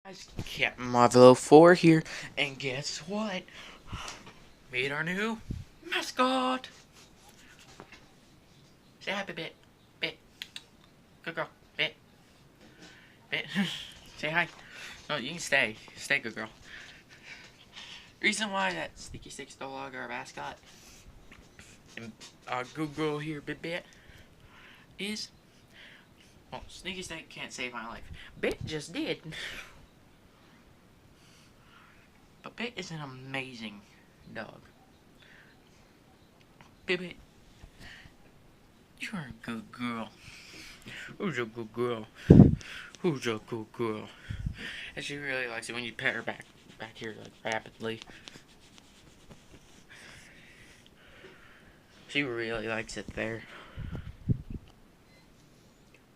Guys, Captain Marvel 4 here, and guess what? Meet our new mascot! Say happy Bit. Bit. Good girl. Bit. Bit. Say hi. No, you can stay. Stay, good girl. Reason why that Sneaky Sticks no longer our mascot, and our good girl here, Bit, is... Well, Sneaky Stick can't save my life. Bit just did. But Bit is an amazing dog. Bit, you're a good girl. Who's a good girl? Who's a good girl? And she really likes it when you pet her back here like rapidly. She really likes it there.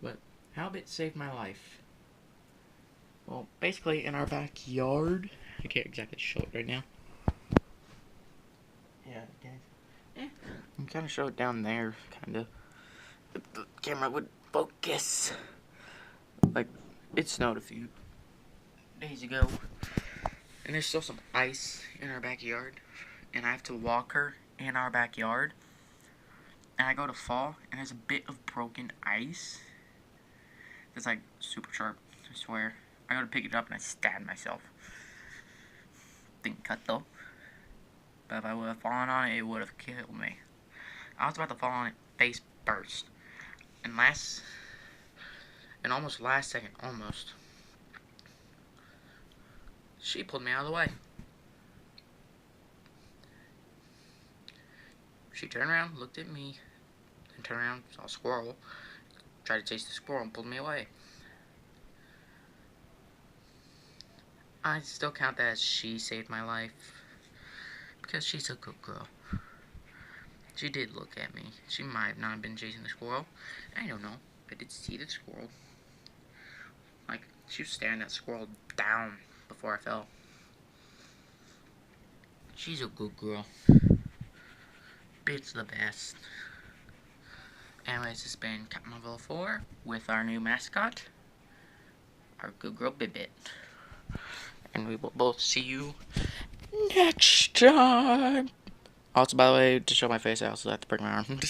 But how Bit saved my life? Well, basically in our backyard. I can't exactly show it right now. Yeah, guys. I'm kind of show it down there, kind of. If the camera would focus. Like, it snowed a few days ago. And there's still some ice in our backyard. And I have to walk her in our backyard. And I go to fall, and there's a bit of broken ice. It's like super sharp, I swear. I go to pick it up and I stab myself. Didn't cut though. But if I would have fallen on it, it would have killed me. I was about to fall on it face first. And almost last second, she pulled me out of the way. She turned around, looked at me, and turned around, saw a squirrel, tried to chase the squirrel and pulled me away. I still count that as she saved my life, because she's a good girl. She did look at me. She might have not been chasing the squirrel. I don't know. I did see the squirrel. Like, she was staring that squirrel down before I fell. She's a good girl. Bit's the best. Anyways, this has been Captain Marvel 4 with our new mascot, our good girl Bit. And we will both see you next time. Also, by the way, to show my face, I also have to break my arm.